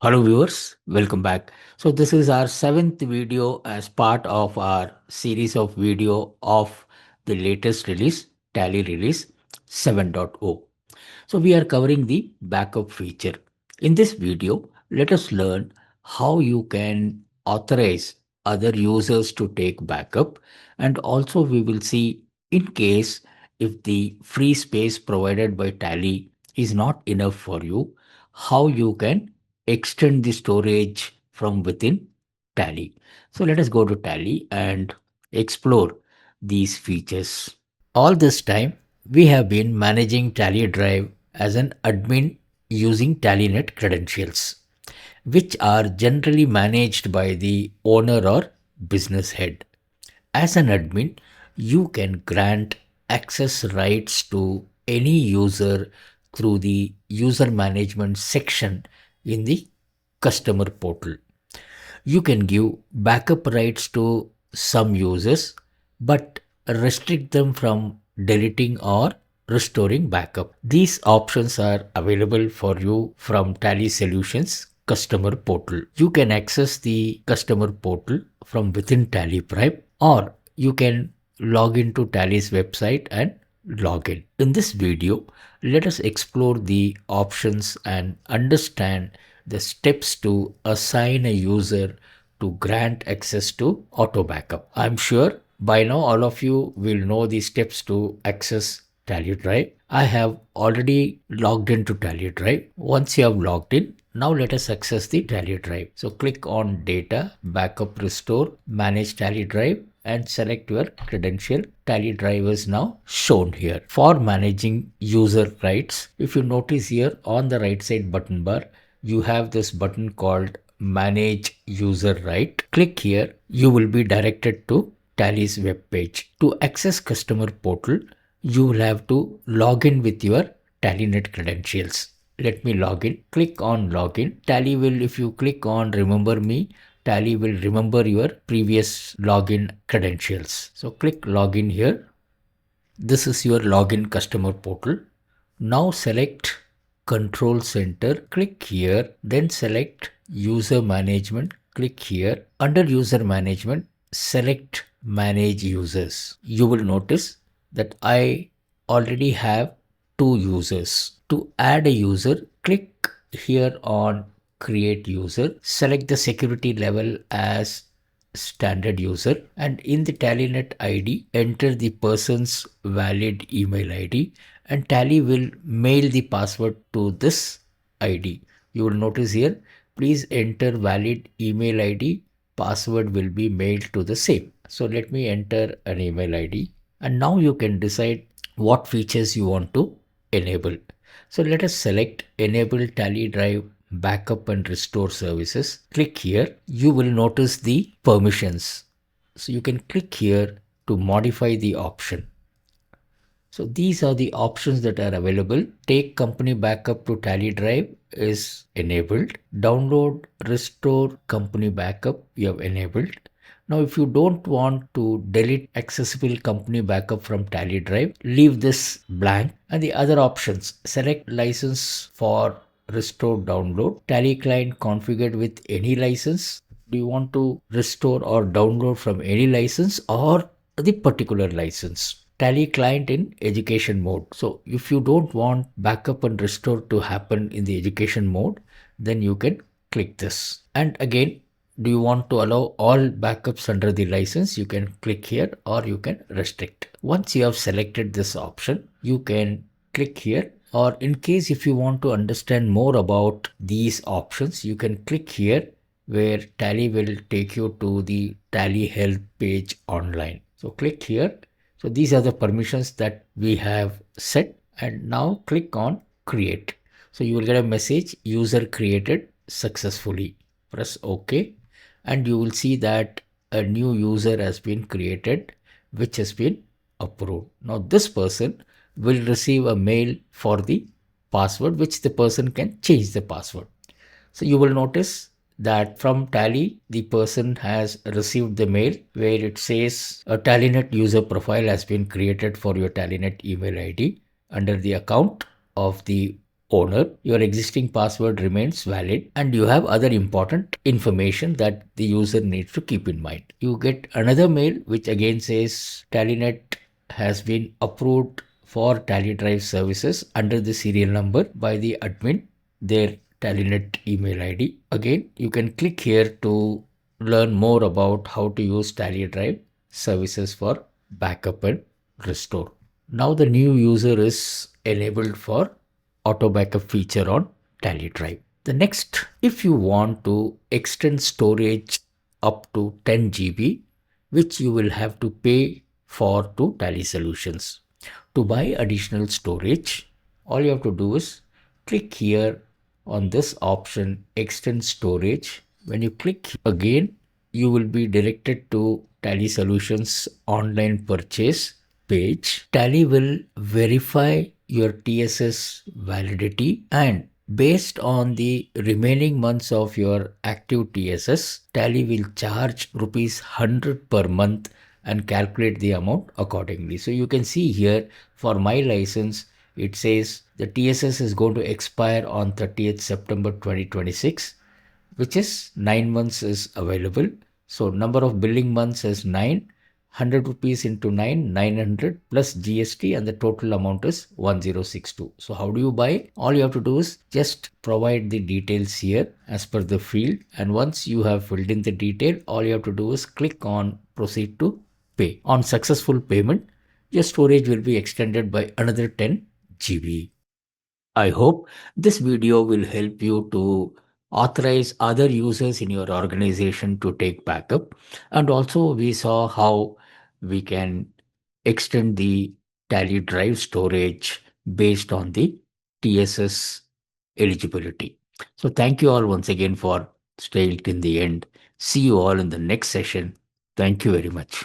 Hello viewers, welcome back. So this is our seventh video as part of our series of video of the latest release, Tally release 7.0. So we are covering the backup feature. In this video, let us learn how you can authorize other users to take backup, and also we will see in case if the free space provided by Tally is not enough for you, how you can extend the storage from within Tally. So let us go to Tally and explore these features. All this time, we have been managing TallyDrive as an admin using TallyNet credentials, which are generally managed by the owner or business head. As an admin, you can grant access rights to any user through the user management section in the customer portal. You can give backup rights to some users, but restrict them from deleting or restoring backup. These options are available for you from Tally Solutions customer portal. You can access the customer portal from within TallyPrime, or you can log into Tally's website and log in. In this video, let us explore the options and understand the steps to assign a user to grant access to auto backup. I'm sure by now all of you will know the steps to access TallyDrive. I have already logged into TallyDrive. Once you have logged in, now let us access the TallyDrive. So click on Data, Backup Restore, Manage TallyDrive and select your credential. TallyDrive is now shown here. For managing user rights, if you notice here on the right side button bar, you have this button called Manage User Right. Click here. You will be directed to Tally's web page. To access customer portal, you will have to log in with your TallyNet credentials. Let me log in. Click on login. Tally will, if you click on remember me, Tally will remember your previous login credentials. So click login here. This is your login customer portal. Now select Control Center. Click here. Then select User Management. Click here. Under User Management, select Manage Users. You will notice that I already have two users. To add a user, click here on Create User. Select the security level as standard user, and in the TallyNet ID, enter the person's valid email ID, and Tally will mail the password to this ID. You will notice here, please enter valid email ID. Password will be mailed to the same. So let me enter an email ID, and now you can decide what features you want to enable. So let us select Enable TallyDrive Backup and Restore Services. Click here. You will notice the permissions. So you can click here to modify the option. So these are the options that are available. Take company backup to TallyDrive is enabled. Download, restore company backup you have enabled. Now, if you don't want to delete accessible company backup from TallyDrive, leave this blank. And the other options, select license for restore download. Tally client configured with any license. Do you want to restore or download from any license or the particular license? Tally client in education mode. So if you don't want backup and restore to happen in the education mode, then you can click this. And again, do you want to allow all backups under the license? You can click here or you can restrict. Once you have selected this option, you can click here, or in case if you want to understand more about these options, you can click here where Tally will take you to the Tally help page online. So click here. So these are the permissions that we have set, and now click on create. So you will get a message, user created successfully. Press OK, and you will see that a new user has been created which has been approved. Now this person will receive a mail for the password, which the person can change the password. So you will notice that from Tally, the person has received the mail where it says a TallyNet user profile has been created for your TallyNet email ID under the account of the owner, your existing password remains valid and you have other important information that the user needs to keep in mind. You get another mail which again says Tallynet has been approved for TallyDrive services under the serial number by the admin, their Tallynet email ID. Again, you can click here to learn more about how to use TallyDrive services for backup and restore. Now the new user is enabled for auto backup feature on TallyDrive. The next, if you want to extend storage up to 10 GB, which you will have to pay for to Tally Solutions. To buy additional storage, all you have to do is click here on this option, extend storage. When you click again, you will be directed to Tally Solutions online purchase page. Tally will verify your TSS validity, and based on the remaining months of your active TSS, Tally will charge rupees 100 per month and calculate the amount accordingly. So you can see here for my license, it says the TSS is going to expire on 30th September 2026, which is 9 months is available. So number of billing months is 9. 100 rupees into 9, 900 plus GST, and the total amount is 1062. So how do you buy? All you have to do is just provide the details here as per the field, and once you have filled in the detail, all you have to do is click on proceed to pay. On successful payment, your storage will be extended by another 10 GB. I hope this video will help you to authorize other users in your organization to take backup. And also we saw how we can extend the Tally Drive storage based on the TSS eligibility. So thank you all once again for staying till the end. See you all in the next session. Thank you very much.